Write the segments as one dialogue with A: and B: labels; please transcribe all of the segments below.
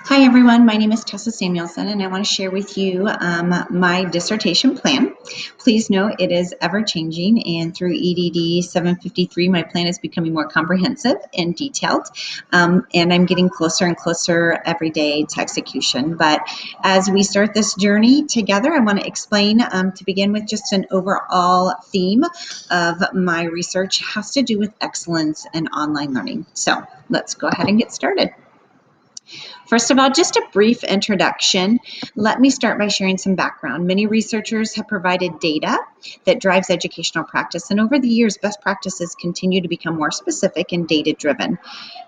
A: Hi everyone, my name is Tessa Samuelson and I want to share with you my dissertation plan. Please note it is ever changing, and through EDD 753 my plan is becoming more comprehensive and detailed, and I'm getting closer and closer every day to execution. But as we start this journey together, I want to explain to begin with just an overall theme of my research has to do with excellence and online learning. So let's go ahead and get started. First of all, just a brief introduction. Let me start by sharing some background. Many researchers have provided data that drives educational practice, and over the years, best practices continue to become more specific and data-driven.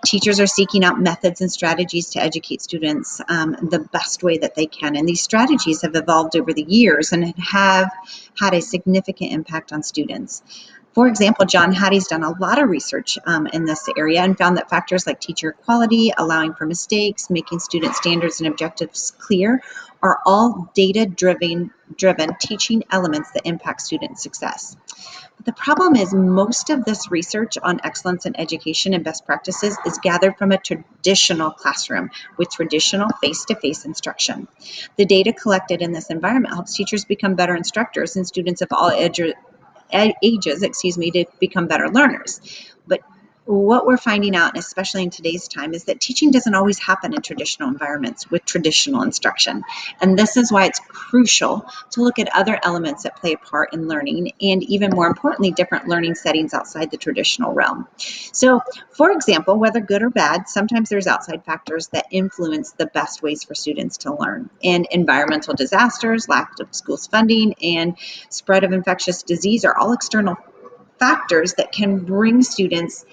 A: Teachers are seeking out methods and strategies to educate students the best way that they can, and these strategies have evolved over the years and have had a significant impact on students. For example, John Hattie's done a lot of research in this area and found that factors like teacher quality, allowing for mistakes, making student standards and objectives clear are all data-driven teaching elements that impact student success. But the problem is most of this research on excellence in education and best practices is gathered from a traditional classroom with traditional face-to-face instruction. The data collected in this environment helps teachers become better instructors and students of all ages, to become better learners. But what we're finding out, especially in today's time, is that teaching doesn't always happen in traditional environments with traditional instruction. And this is why it's crucial to look at other elements that play a part in learning, and even more importantly, different learning settings outside the traditional realm. So, for example, whether good or bad, sometimes there's outside factors that influence the best ways for students to learn. And environmental disasters, lack of schools funding, and spread of infectious disease are all external factors that can bring students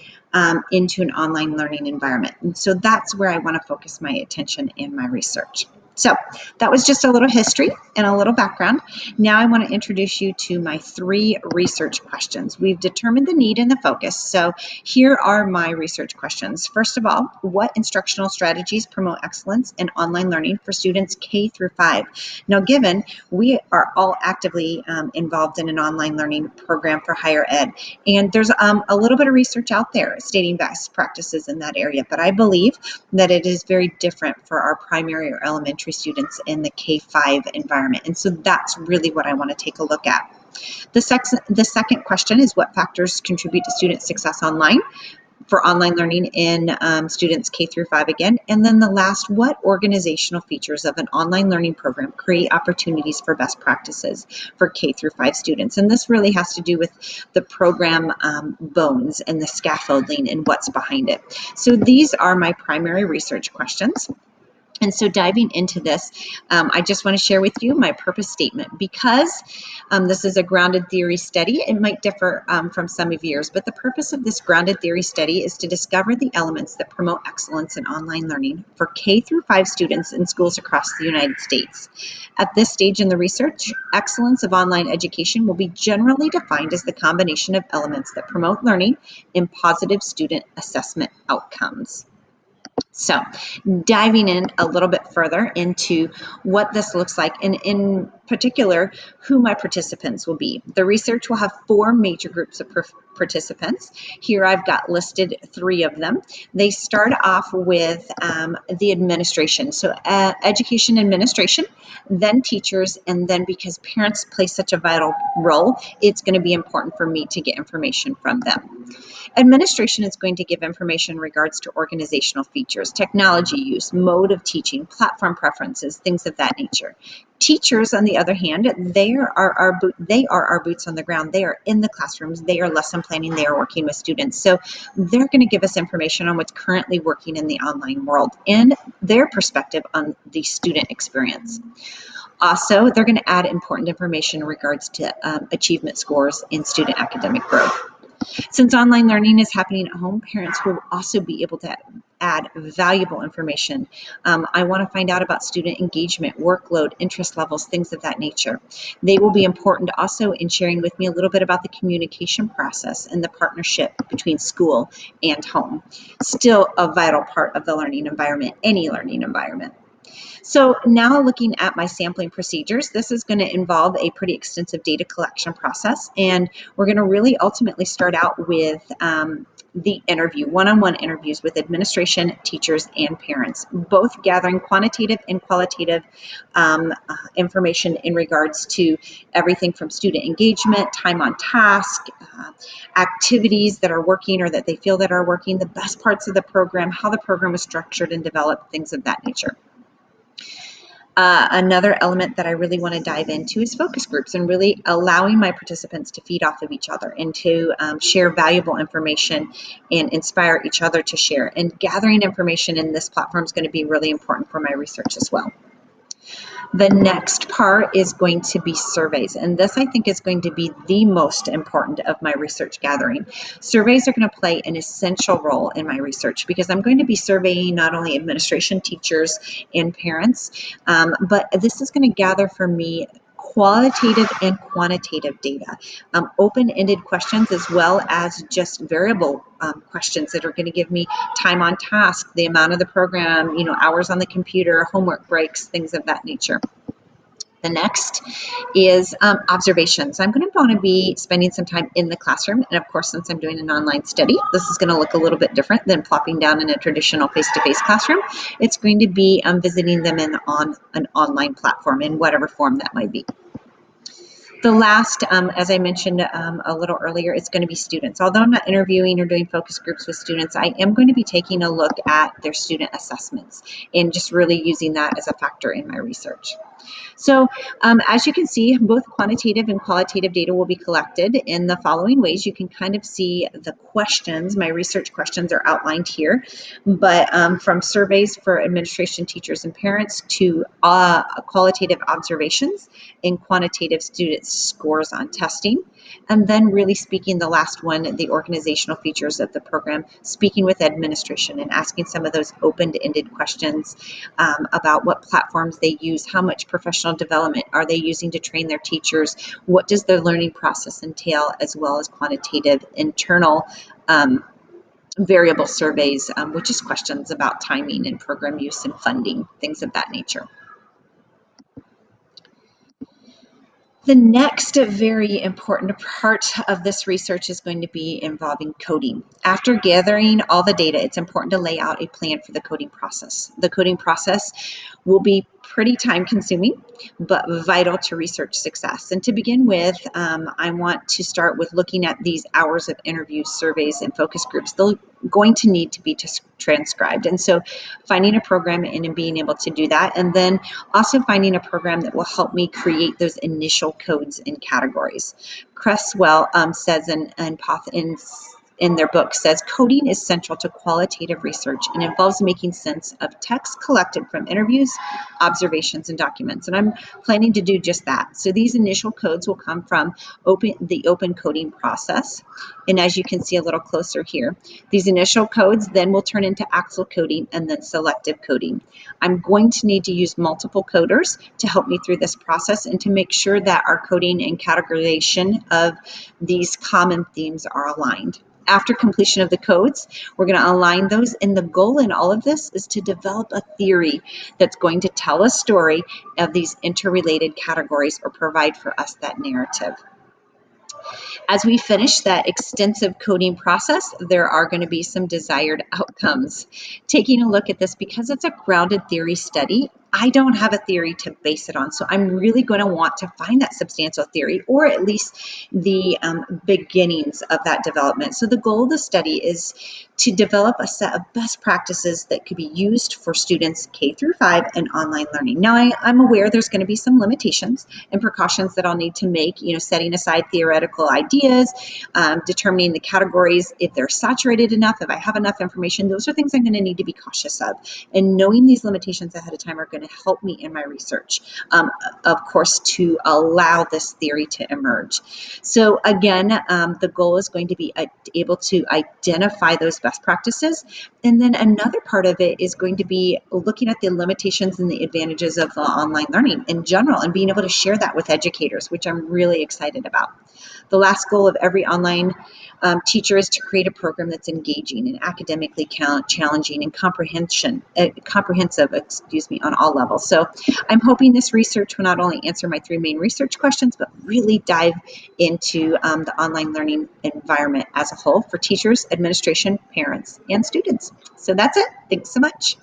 A: into an online learning environment. And so that's where I want to focus my attention in my research. So that was just a little history and a little background. Now I want to introduce you to my 3 research questions. We've determined the need and the focus. So here are my research questions. First of all, what instructional strategies promote excellence in online learning for students K through 5? Now, given we are all actively involved in an online learning program for higher ed, and there's a little bit of research out there stating best practices in that area, but I believe that it is very different for our primary or elementary students in the K-5 environment. And so that's really what I want to take a look at. The second question is what factors contribute to student success online for online learning in students K through 5 again. And then the last, what organizational features of an online learning program create opportunities for best practices for K through 5 students? And this really has to do with the program bones and the scaffolding and what's behind it. So these are my primary research questions. And so diving into this, I just want to share with you my purpose statement. Because this is a grounded theory study, it might differ from some of yours, but the purpose of this grounded theory study is to discover the elements that promote excellence in online learning for K through 5 students in schools across the United States. At this stage in the research, excellence of online education will be generally defined as the combination of elements that promote learning and positive student assessment outcomes. So diving in a little bit further into what this looks like, and in particular, who my participants will be. The research will have 4 major groups of participants. Here I've got listed 3 of them. They start off with the administration, so education administration, then teachers, and then because parents play such a vital role, it's going to be important for me to get information from them. Administration is going to give information in regards to organizational features, technology use, mode of teaching, platform preferences, things of that nature. Teachers, on the other hand, they are our boots on the ground. They are in the classrooms. They are lesson planning. They are working with students. So they're going to give us information on what's currently working in the online world and their perspective on the student experience. Also, they're going to add important information in regards to achievement scores and student academic growth. Since online learning is happening at home, parents will also be able to add valuable information. I want to find out about student engagement, workload, interest levels, things of that nature. They will be important also in sharing with me a little bit about the communication process and the partnership between school and home. Still a vital part of the learning environment, any learning environment. So now looking at my sampling procedures, this is going to involve a pretty extensive data collection process, and we're going to really ultimately start out with the interview, one-on-one interviews with administration, teachers, and parents, both gathering quantitative and qualitative information in regards to everything from student engagement, time on task, activities that are working or that they feel that are working, the best parts of the program, how the program is structured and developed, things of that nature. Another element that I really want to dive into is focus groups and really allowing my participants to feed off of each other and to share valuable information and inspire each other to share. And gathering information in this platform is going to be really important for my research as well. The next part is going to be surveys, and this I think is going to be the most important of my research gathering. Surveys are going to play an essential role in my research because I'm going to be surveying not only administration, teachers, and parents, but this is going to gather for me qualitative and quantitative data, open-ended questions as well as just variable questions that are going to give me time on task, the amount of the program, hours on the computer, homework breaks, things of that nature. The next is observations. I'm going to want to be spending some time in the classroom. And of course, since I'm doing an online study, this is going to look a little bit different than plopping down in a traditional face-to-face classroom. It's going to be visiting them on an online platform in whatever form that might be. The last, as I mentioned a little earlier, it's going to be students. Although I'm not interviewing or doing focus groups with students, I am going to be taking a look at their student assessments and just really using that as a factor in my research. So as you can see, both quantitative and qualitative data will be collected in the following ways. You can kind of see the questions, my research questions are outlined here, but from surveys for administration, teachers, and parents to qualitative observations and quantitative student scores on testing. And then really speaking the last one, the organizational features of the program, speaking with administration and asking some of those open-ended questions about what platforms they use, how much professional development are they using to train their teachers, what does their learning process entail, as well as quantitative internal variable surveys, which is questions about timing and program use and funding, things of that nature. The next very important part of this research is going to be involving coding. After gathering all the data, it's important to lay out a plan for the coding process. The coding process will be pretty time consuming, but vital to research success. And to begin with, I want to start with looking at these hours of interviews, surveys, and focus groups. They're going to need to be transcribed. And so finding a program and being able to do that, and then also finding a program that will help me create those initial codes and categories. Creswell says in their book says, coding is central to qualitative research and involves making sense of text collected from interviews, observations, and documents. And I'm planning to do just that. So these initial codes will come from the open coding process. And as you can see a little closer here, these initial codes then will turn into Axel coding and then selective coding. I'm going to need to use multiple coders to help me through this process and to make sure that our coding and categorization of these common themes are aligned. After completion of the codes, we're going to align those, and the goal in all of this is to develop a theory that's going to tell a story of these interrelated categories or provide for us that narrative. As we finish that extensive coding process, there are going to be some desired outcomes. Taking a look at this, because it's a grounded theory study, I don't have a theory to base it on. So I'm really going to want to find that substantial theory, or at least the beginnings of that development. So the goal of the study is to develop a set of best practices that could be used for students K through 5 and online learning. Now, I'm aware there's going to be some limitations and precautions that I'll need to make, setting aside theoretical ideas, determining the categories, if they're saturated enough, if I have enough information. Those are things I'm going to need to be cautious of. And knowing these limitations ahead of time are going to help me in my research, of course, to allow this theory to emerge. So again, the goal is going to be able to identify those best practices. And then another part of it is going to be looking at the limitations and the advantages of online learning in general and being able to share that with educators, which I'm really excited about. The last goal of every online teacher is to create a program that's engaging and academically challenging and comprehensive, on all all levels. So I'm hoping this research will not only answer my 3 main research questions, but really dive into the online learning environment as a whole for teachers, administration, parents, and students. So that's it. Thanks so much.